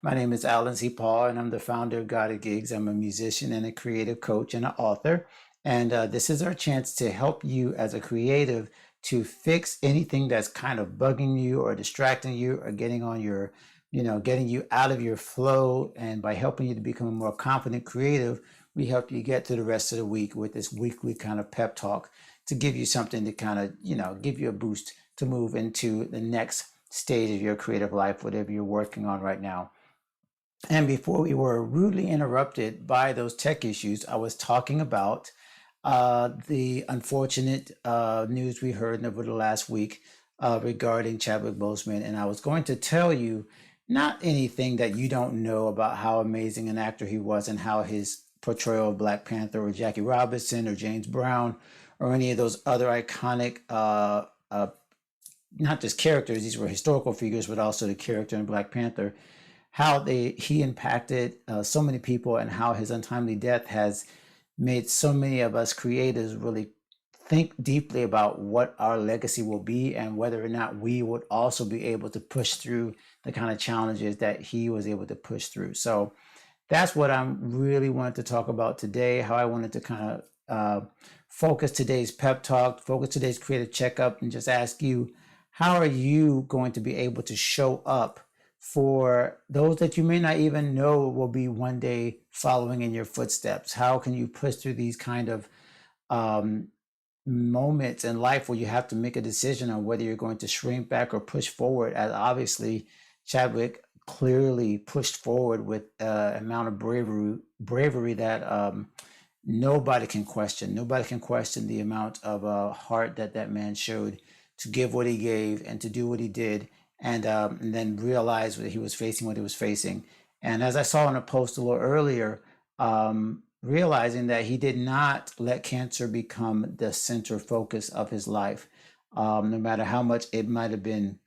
My name is Alan C. Paul, and I'm the founder of Guided Gigs. I'm a musician and a creative coach and an author. And this is our chance to help you as a creative to fix anything that's kind of bugging you or distracting you or getting on your, getting you out of your flow. And by helping you to become a more confident creative, we help you get to the rest of the week with this weekly kind of pep talk to give you something to kind of, give you a boost to move into the next stage of your creative life, whatever you're working on right now. And before we were rudely interrupted by those tech issues, I was talking about the unfortunate news we heard over the last week regarding Chadwick Boseman. And I was going to tell you not anything that you don't know about how amazing an actor he was and how his portrayal of Black Panther or Jackie Robinson or James Brown or any of those other iconic not just characters, these were historical figures, but also the character in Black Panther, how he impacted so many people and how his untimely death has made so many of us creators really think deeply about what our legacy will be and whether or not we would also be able to push through the kind of challenges that he was able to push through. So that's what I'm really wanted to talk about today, how I wanted to kind of focus today's pep talk, focus today's creative checkup, and just ask you, how are you going to be able to show up for those that you may not even know will be one day following in your footsteps? How can you push through these kind of um, moments in life where you have to make a decision on whether you're going to shrink back or push forward? As obviously Chadwick clearly pushed forward with amount of bravery that nobody can question. Nobody can question the amount of heart that that man showed to give what he gave and to do what he did, and then realize that he was facing what he was facing. And as I saw in a post a little earlier, realizing that he did not let cancer become the center focus of his life, no matter how much it might have been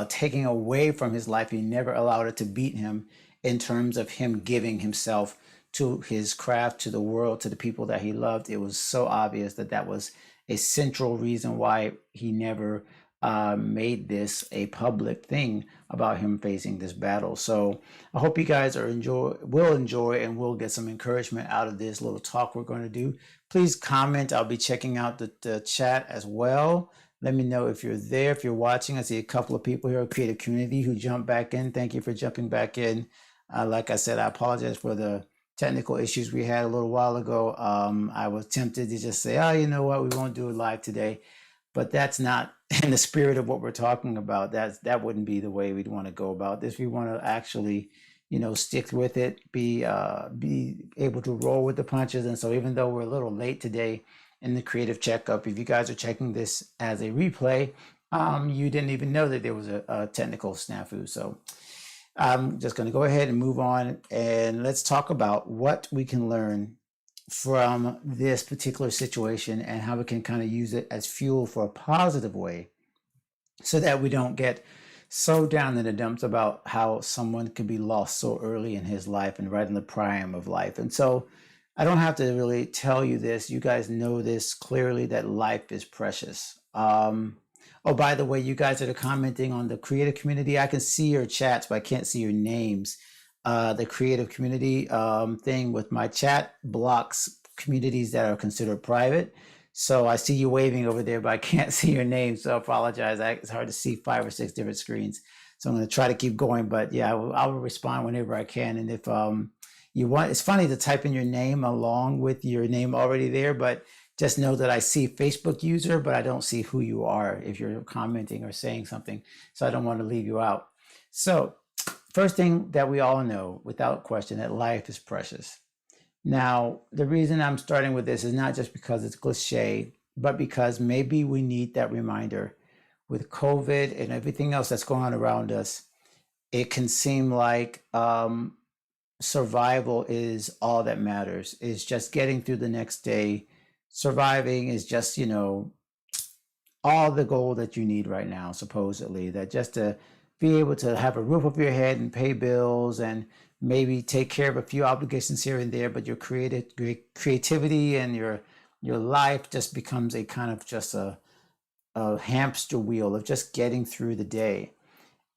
taking away from his life. He never allowed it to beat him in terms of him giving himself to his craft, to the world, to the people that he loved. It was so obvious that that was a central reason why he never made this a public thing about him facing this battle. So I hope you guys will enjoy and will get some encouragement out of this little talk we're going to do. Please comment. I'll be checking out the chat as well. Let me know if you're there, if you're watching. I see a couple of people here, creative community, who jumped back in. Thank you for jumping back in. Like I said, I apologize for the technical issues we had a little while ago. I was tempted to just say, oh, you know what, we won't do it live today. But that's not in the spirit of what we're talking about. That wouldn't be the way we'd want to go about this. We want to actually, stick with it, be able to roll with the punches. And so even though we're a little late today in the creative checkup, if you guys are checking this as a replay, you didn't even know that there was a technical snafu. So I'm just going to go ahead and move on, and let's talk about what we can learn from this particular situation and how we can kind of use it as fuel for a positive way so that we don't get so down in the dumps about how someone can be lost so early in his life and right in the prime of life. And so I don't have to really tell you this. You guys know this clearly, that life is precious. Oh, by the way, you guys that are commenting on the creative community, I can see your chats, but I can't see your names. The creative community thing with my chat blocks communities that are considered private. So I see you waving over there, but I can't see your name. So I apologize. It's hard to see 5 or 6 different screens. So I'm going to try to keep going. But yeah, I will respond whenever I can. And if you want, it's funny to type in your name along with your name already there, but just know that I see Facebook user, but I don't see who you are if you're commenting or saying something. So I don't want to leave you out. So first thing that we all know, without question, that life is precious. Now, the reason I'm starting with this is not just because it's cliche, but because maybe we need that reminder. With COVID and everything else that's going on around us, it can seem like survival is all that matters. It's just getting through the next day. Surviving is just, all the goal that you need right now, supposedly, that just to be able to have a roof over your head and pay bills and maybe take care of a few obligations here and there, but your creativity and your life just becomes a kind of just a hamster wheel of just getting through the day.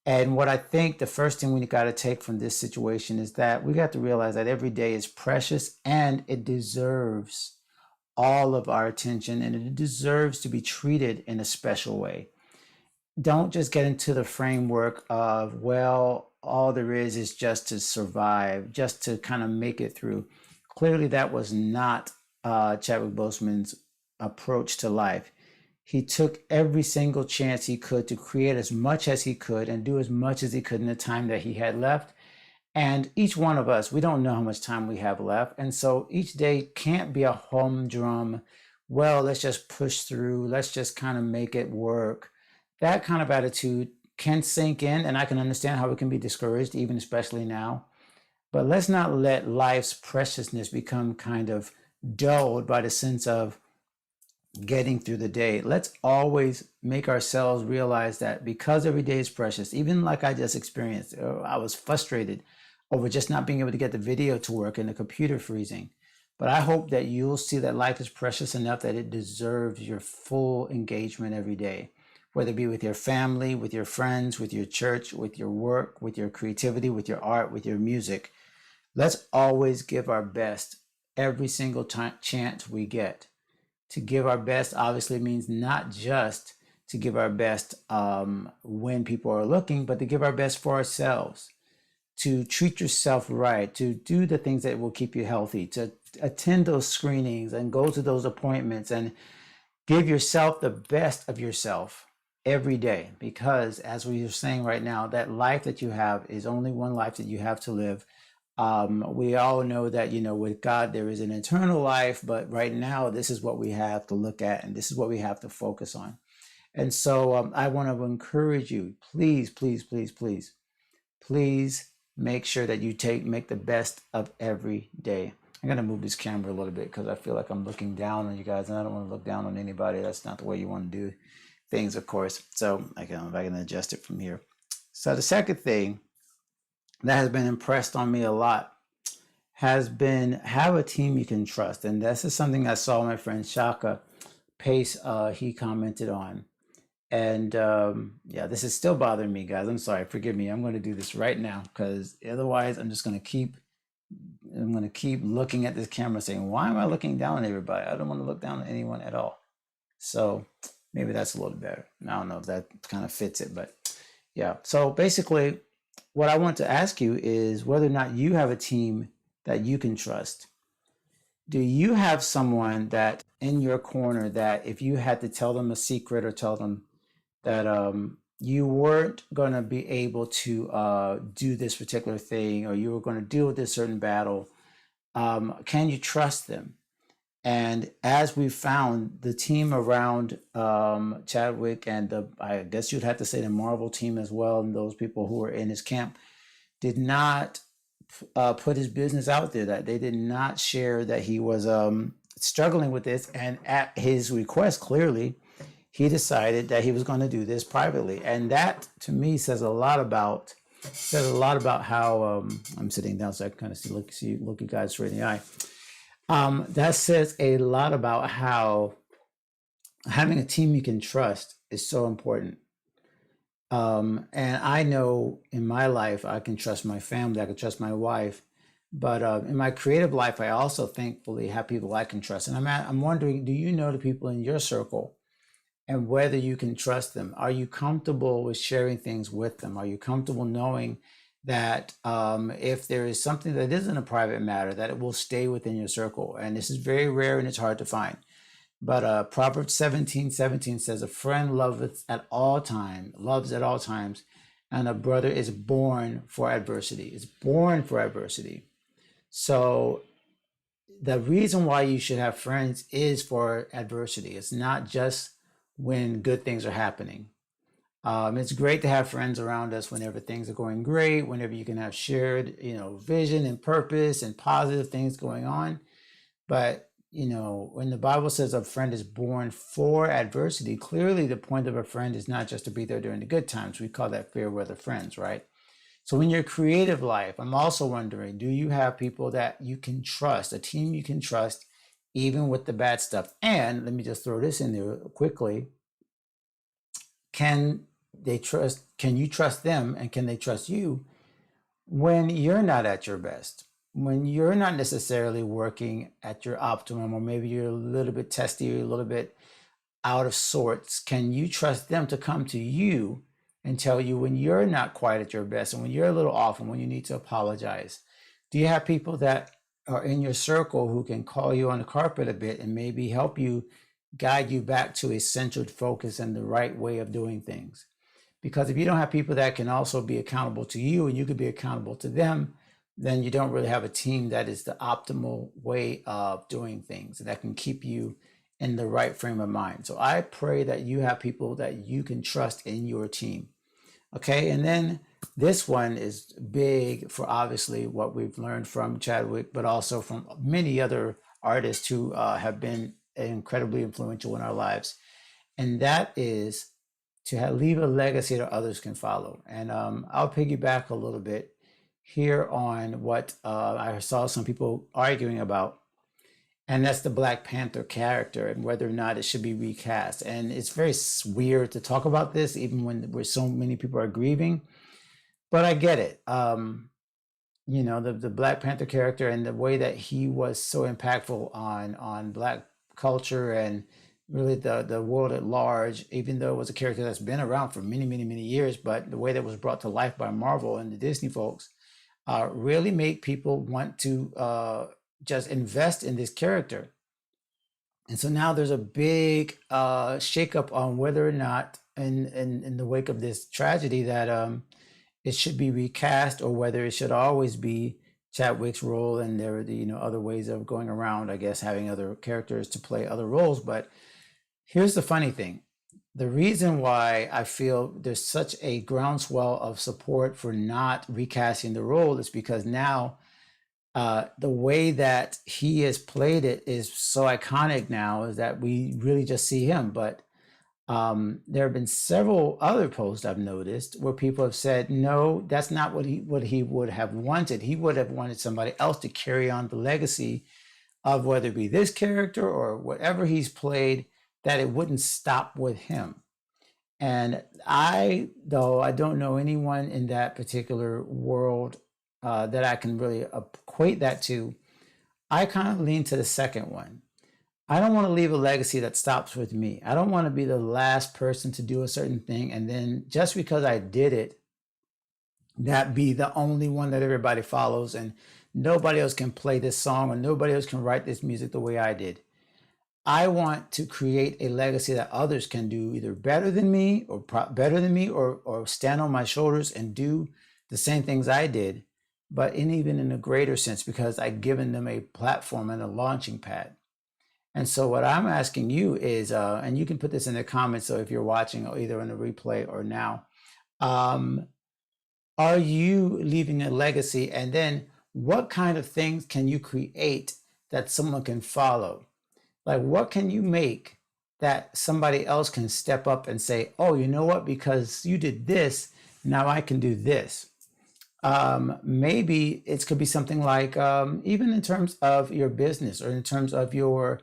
And what I think the first thing we got to take from this situation is that we got to realize that every day is precious and it deserves all of our attention and it deserves to be treated in a special way. Don't just get into the framework of, well, all there is just to survive, just to kind of make it through. Clearly, that was not Chadwick Boseman's approach to life. He took every single chance he could to create as much as he could and do as much as he could in the time that he had left. And each one of us, we don't know how much time we have left. And so each day can't be a humdrum, well, let's just push through, let's just kind of make it work. That kind of attitude can sink in, and I can understand how it can be discouraged, even especially now. But let's not let life's preciousness become kind of dulled by the sense of getting through the day. Let's always make ourselves realize that because every day is precious, even like I just experienced, I was frustrated over just not being able to get the video to work and the computer freezing. But I hope that you'll see that life is precious enough that it deserves your full engagement every day, whether it be with your family, with your friends, with your church, with your work, with your creativity, with your art, with your music. Let's always give our best every single chance we get. To give our best obviously means not just to give our best when people are looking, but to give our best for ourselves, to treat yourself right, to do the things that will keep you healthy, to attend those screenings and go to those appointments and give yourself the best of yourself every day. Because as we are saying right now, that life that you have is only one life that you have to live. We all know that, with God, there is an eternal life, but right now, this is what we have to look at, and this is what we have to focus on. And so I want to encourage you, please, please, please, please, please make sure that you make the best of every day. I'm going to move this camera a little bit because I feel like I'm looking down on you guys, and I don't want to look down on anybody. That's not the way you want to do things, of course. So I can adjust it from here. So the second thing that has been impressed on me a lot has been have a team you can trust. And this is something I saw my friend Shaka Pace, he commented on. And yeah, this is still bothering me, guys. I'm sorry, forgive me. I'm going to do this right now because otherwise I'm going to keep looking at this camera saying, why am I looking down on everybody? I don't want to look down on anyone at all. So maybe that's a little better. I don't know if that kind of fits it, but yeah. So basically, what I want to ask you is whether or not you have a team that you can trust. Do you have someone that in your corner that if you had to tell them a secret or tell them that you weren't going to be able to do this particular thing or you were going to deal with this certain battle, can you trust them? And as we found, the team around Chadwick and I guess you'd have to say the Marvel team as well, and those people who were in his camp did not put his business out there, that they did not share that he was struggling with this. And at his request, clearly, he decided that he was going to do this privately. And that, to me, says a lot about how I'm sitting down so I can kind of look you guys straight in the eye. That says a lot about how having a team you can trust is so important. And I know in my life, I can trust my family, I can trust my wife, but in my creative life, I also thankfully have people I can trust. And I'm wondering, do you know the people in your circle and whether you can trust them? Are you comfortable with sharing things with them? Are you comfortable knowing that if there is something that isn't a private matter, that it will stay within your circle? And this is very rare and it's hard to find. But Proverbs 17:17 says, a friend loves at all times, and a brother is born for adversity. It's born for adversity. So the reason why you should have friends is for adversity. It's not just when good things are happening. It's great to have friends around us whenever things are going great, whenever you can have shared, vision and purpose and positive things going on. But, when the Bible says a friend is born for adversity, clearly the point of a friend is not just to be there during the good times. We call that fair weather friends, right? So in your creative life, I'm also wondering, do you have people that you can trust, a team you can trust, even with the bad stuff? And let me just throw this in there quickly. they trust, can you trust them and can they trust you when you're not at your best, when you're not necessarily working at your optimum, or maybe you're a little bit testy, or a little bit out of sorts? Can you trust them to come to you and tell you when you're not quite at your best and when you're a little off and when you need to apologize? Do you have people that are in your circle who can call you on the carpet a bit and maybe help you, guide you back to a centered focus and the right way of doing things? Because if you don't have people that can also be accountable to you and you could be accountable to them, then you don't really have a team that is the optimal way of doing things and that can keep you in the right frame of mind. So I pray that you have people that you can trust in your team. Okay, and then this one is big for obviously what we've learned from Chadwick, but also from many other artists who have been incredibly influential in our lives. And that is to leave a legacy that others can follow. And I'll piggyback a little bit here on what I saw some people arguing about, and that's the Black Panther character and whether or not it should be recast. And it's very weird to talk about this, even when where so many people are grieving. But I get it. You know, the Black Panther character and the way that he was so impactful on Black culture and really the world at large, even though it was a character that's been around for many, many, many years, but the way that was brought to life by Marvel and the Disney folks really made people want to just invest in this character. And so now there's a big shakeup on whether or not, in the wake of this tragedy, that it should be recast or whether it should always be Chadwick's role. And there are other ways of going around, I guess, having other characters to play other roles. But here's the funny thing. The reason why I feel there's such a groundswell of support for not recasting the role is because now the way that he has played it is so iconic now, is that we really just see him. But there have been several other posts I've noticed where people have said, no, that's not what he would have wanted. He would have wanted somebody else to carry on the legacy of whether it be this character or whatever he's played, that it wouldn't stop with him. And though I don't know anyone in that particular world that I can really equate that to, I kind of lean to the second one. I don't want to leave a legacy that stops with me. I don't want to be the last person to do a certain thing, and then just because I did it, that be the only one that everybody follows, and nobody else can play this song or nobody else can write this music the way I did. I want to create a legacy that others can do either better than me or stand on my shoulders and do the same things I did, but even in a greater sense, because I've given them a platform and a launching pad. And so what I'm asking you is, and you can put this in the comments, so if you're watching either in the replay or now, are you leaving a legacy? And then what kind of things can you create that someone can follow? Like, what can you make that somebody else can step up and say, oh, you know what, because you did this, now I can do this. Maybe it could be something like, even in terms of your business or in terms of your,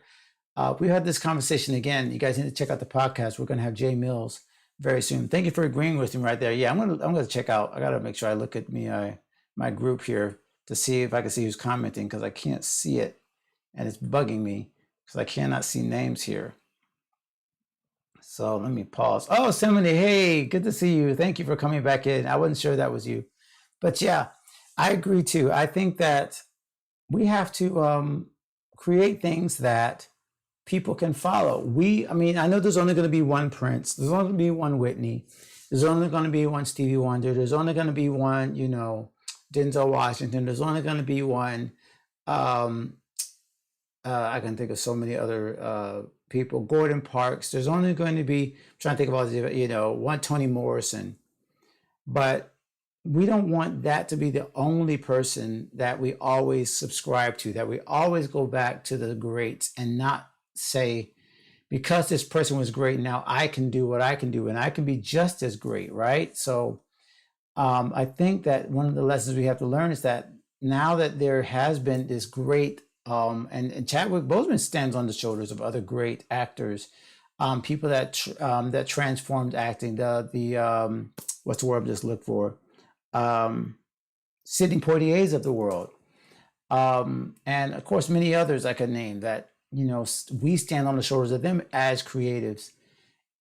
we had this conversation again. You guys need to check out the podcast. We're going to have Jay Mills very soon. Thank you for agreeing with me right there. Yeah, I'm gonna check out. I gotta make sure I look at my group here to see if I can see who's commenting, because I can't see it and it's bugging me because I cannot see names here. So let me pause. Oh, Simone, hey, good to see you. Thank you for coming back in. I wasn't sure that was you, but yeah, I agree too. I think that we have to create things that people can follow. I know there's only going to be one Prince. There's only going to be one Whitney. There's only going to be one Stevie Wonder. There's only going to be one, Denzel Washington. There's only going to be one. I can think of so many other people. Gordon Parks. There's only going to be, I'm trying to think about, one Toni Morrison. But we don't want that to be the only person that we always subscribe to, that we always go back to the greats and not say, because this person was great, now I can do what I can do and I can be just as great, right? So I think that one of the lessons we have to learn is that now that there has been this great, and Chadwick Boseman stands on the shoulders of other great actors people that transformed acting. The what's the word I just look for? Um, Sidney Poitiers of the world, and of course many others I could name that we stand on the shoulders of them as creatives,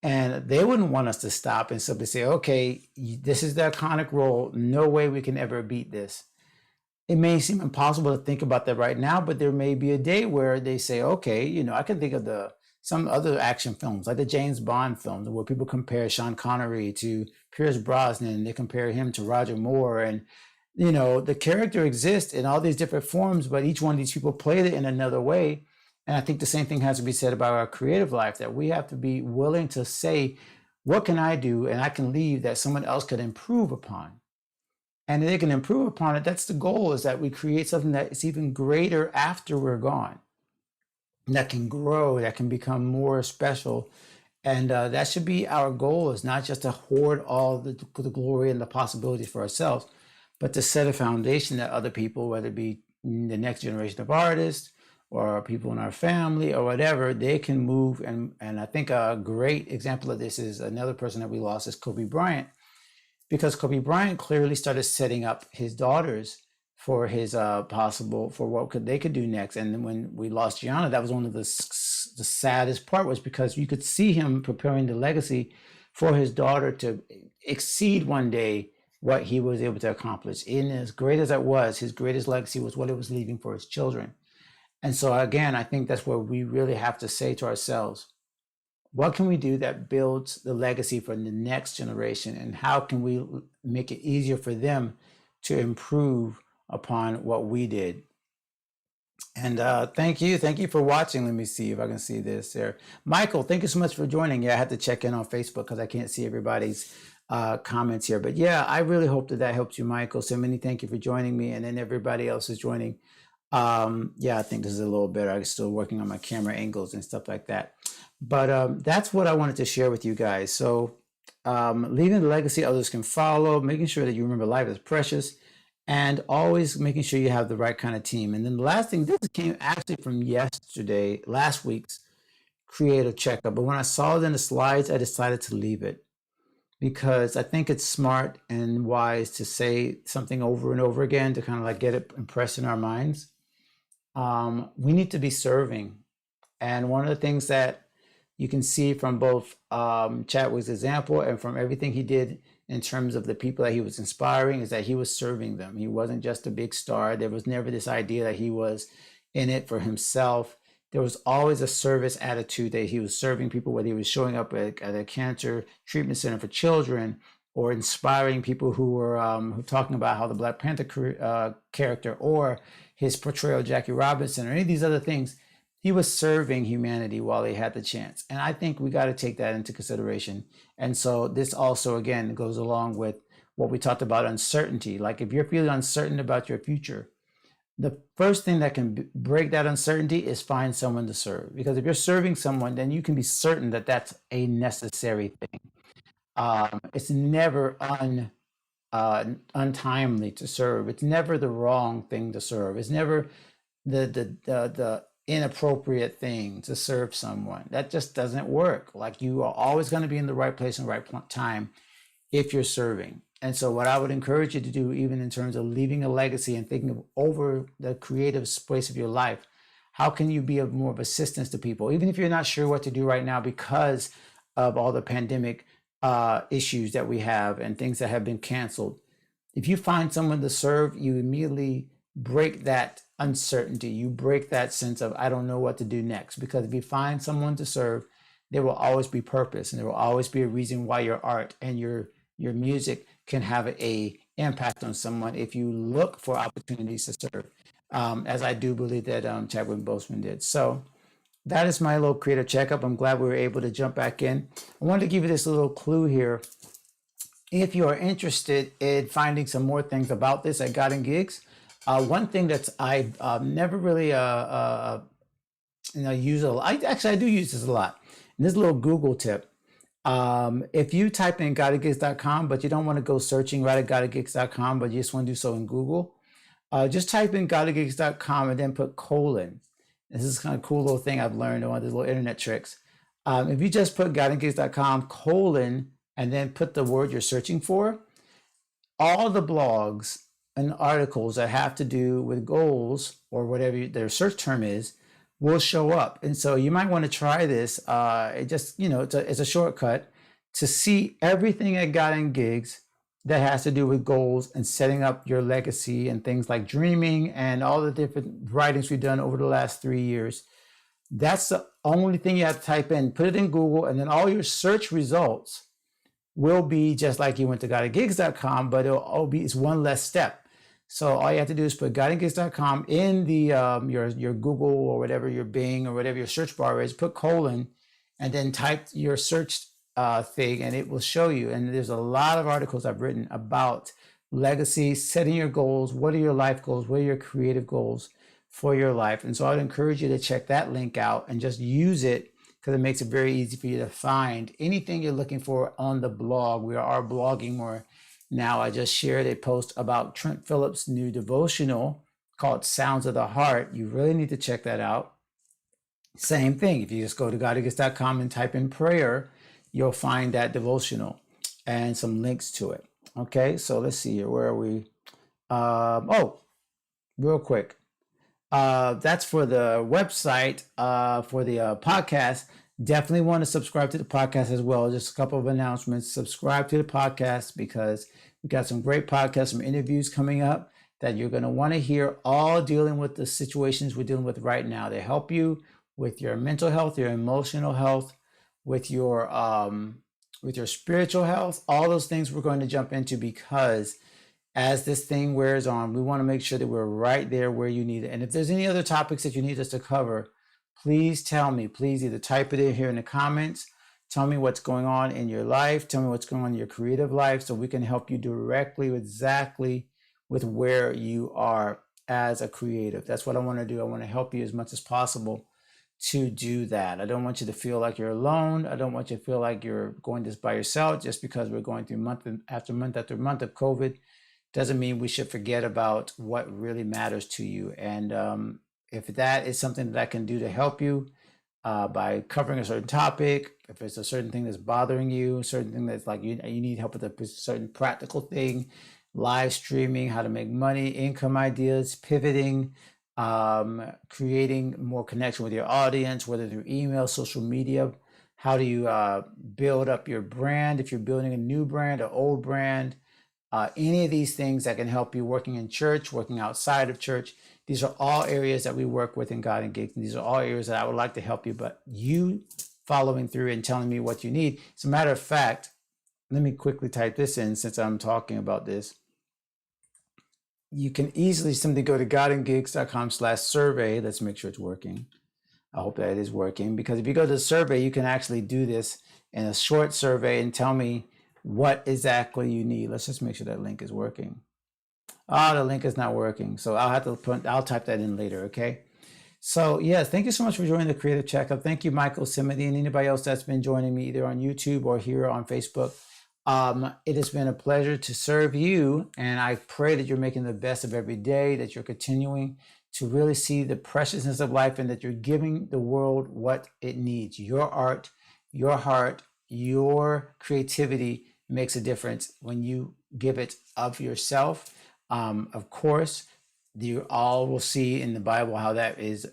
and they wouldn't want us to stop and simply say, okay, this is the iconic role. No way we can ever beat this. It may seem impossible to think about that right now, but there may be a day where they say, okay, I can think of some other action films, like the James Bond films, where people compare Sean Connery to Pierce Brosnan. They compare him to Roger Moore, and the character exists in all these different forms, but each one of these people played it in another way. And I think the same thing has to be said about our creative life, that we have to be willing to say, what can I do and I can leave that someone else could improve upon? And they can improve upon it. That's the goal, is that we create something that is even greater after we're gone, that can grow, that can become more special. And that should be our goal, is not just to hoard all the glory and the possibilities for ourselves, but to set a foundation that other people, whether it be the next generation of artists or people in our family or whatever, they can move. And I think a great example of this is another person that we lost, is Kobe Bryant, because Kobe Bryant clearly started setting up his daughters for his for what they could do next. And when we lost Gianna, that was one of the saddest part, was because you could see him preparing the legacy for his daughter to exceed one day what he was able to accomplish. In as great as that was, his greatest legacy was what it was leaving for his children. And so again, I think that's where we really have to say to ourselves, what can we do that builds the legacy for the next generation? And how can we make it easier for them to improve upon what we did? And thank you. Thank you for watching. Let me see if I can see this there. Michael, thank you so much for joining. Yeah, I had to check in on Facebook because I can't see everybody's comments here. But yeah, I really hope that helps you, Michael. So many thank you for joining me. And then everybody else is joining. Yeah, I think this is a little better. I'm still working on my camera angles and stuff like that. But that's what I wanted to share with you guys. So leaving the legacy others can follow, making sure that you remember life is precious, and always making sure you have the right kind of team. And then the last thing, this came actually from last week's creative checkup. But when I saw it in the slides, I decided to leave it, because I think it's smart and wise to say something over and over again to kind of like get it impressed in our minds. We need to be serving. And one of the things that you can see from both Chadwick's example and from everything he did in terms of the people that he was inspiring, is that he was serving them. He wasn't just a big star. There was never this idea that he was in it for himself. There was always a service attitude, that he was serving people, whether he was showing up at a cancer treatment center for children, or inspiring people who were talking about how the Black Panther character, or his portrayal of Jackie Robinson, or any of these other things. He was serving humanity while he had the chance. And I think we got to take that into consideration. And so this also, again, goes along with what we talked about, uncertainty. Like if you're feeling uncertain about your future, the first thing that can break that uncertainty is find someone to serve. Because if you're serving someone, then you can be certain that that's a necessary thing. It's never untimely to serve. It's never the wrong thing to serve. It's never the inappropriate thing to serve someone. That just doesn't work. Like, you are always going to be in the right place and right time if you're serving. And so what I would encourage you to do, even in terms of leaving a legacy and thinking over the creative space of your life, how can you be of more of assistance to people, even if you're not sure what to do right now because of all the pandemic issues that we have and things that have been canceled. If you find someone to serve, you immediately break that uncertainty. You break that sense of, I don't know what to do next. Because if you find someone to serve, there will always be purpose, and there will always be a reason why your art and your music can have a impact on someone if you look for opportunities to serve, as I do believe that Chadwick Boseman did. So that is my little creative checkup. I'm glad we were able to jump back in. I wanted to give you this little clue here. If you are interested in finding some more things about this at God and Gigs, one thing that I never really use a lot. I do use this a lot. And this little Google tip. If you type in godandgigs.com, but you don't want to go searching right at godandgigs.com, but you just want to do so in Google, just type in godandgigs.com and then put colon. This is kind of cool little thing I've learned, one of these little internet tricks. If you just put guidinggigs.com colon and then put the word you're searching for, all the blogs and articles that have to do with goals or whatever their search term is will show up. And so you might want to try this. It just, it's a shortcut to see everything at Guiding Gigs that has to do with goals and setting up your legacy and things like dreaming and all the different writings we've done over the last 3 years. That's the only thing you have to type in. Put it in Google, and then all your search results will be just like you went to guidinggigs.com, but it's one less step. So all you have to do is put guidinggigs.com in the your Google or whatever, your Bing or whatever your search bar is, put colon, and then type your search thing, and it will show you. And there's a lot of articles I've written about legacy, setting your goals. What are your life goals? What are your creative goals for your life? And so I'd encourage you to check that link out and just use it, because it makes it very easy for you to find anything you're looking for on the blog. We are blogging more now. I just shared a post about Trent Phillips' new devotional called Sounds of the Heart. You really need to check that out. Same thing. If you just go to guidinggigs.com and type in prayer, you'll find that devotional and some links to it. Okay, so let's see here. Where are we? Real quick. That's for the website. For the podcast, definitely want to subscribe to the podcast as well. Just a couple of announcements. Subscribe to the podcast, because we got some great podcasts, some interviews coming up that you're going to want to hear, all dealing with the situations we're dealing with right now. They help you with your mental health, your emotional health, with your spiritual health. All those things we're going to jump into, because as this thing wears on, we want to make sure that we're right there where you need it. And if there's any other topics that you need us to cover, please tell me. Please either type it in here in the comments, tell me what's going on in your life, tell me what's going on in your creative life, so we can help you directly, exactly with where you are as a creative. That's what I want to do. I want to help you as much as possible to do that. I don't want you to feel like you're alone. I don't want you to feel like you're going this by yourself. Just because we're going through month after month after month of COVID doesn't mean we should forget about what really matters to you. And if that is something that I can do to help you by covering a certain topic, if it's a certain thing that's bothering you, a certain thing that's like you need help with a certain practical thing, live streaming, how to make money, income ideas, pivoting, creating more connection with your audience, whether through email, social media, how do you build up your brand, if you're building a new brand, an old brand, any of these things that can help you working in church, working outside of church. These are all areas that we work with in Guiding Gigs. And these are all areas that I would like to help you, but you following through and telling me what you need. As a matter of fact, let me quickly type this in since I'm talking about this. You can easily simply go to guidinggigs.com/survey. Let's make sure it's working. I hope that it is working, because if you go to the survey, you can actually do this in a short survey and tell me what exactly you need. Let's just make sure that link is working. The link is not working. So I'll type that in later. Okay. So yes, thank you so much for joining the Creative Checkup. Thank you, Michael Simity, and anybody else that's been joining me either on YouTube or here on Facebook. It has been a pleasure to serve you, and I pray that you're making the best of every day, that you're continuing to really see the preciousness of life, and that you're giving the world what it needs. Your art, your heart, your creativity makes a difference when you give it of yourself. Of course, you all will see in the Bible how that is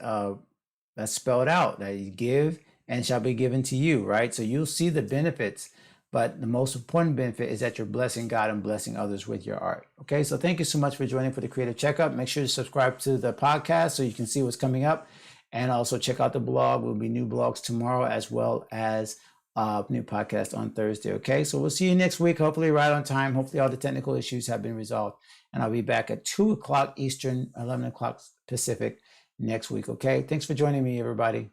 that's spelled out, that you give and shall be given to you, right? So you'll see the benefits. But the most important benefit is that you're blessing God and blessing others with your art. Okay, so thank you so much for joining for the Creative Checkup. Make sure to subscribe to the podcast so you can see what's coming up. And also check out the blog. Will be new blogs tomorrow, as well as new podcast on Thursday. Okay, so we'll see you next week, hopefully right on time. Hopefully all the technical issues have been resolved. And I'll be back at 2 o'clock Eastern, 11 o'clock Pacific next week. Okay, thanks for joining me, everybody.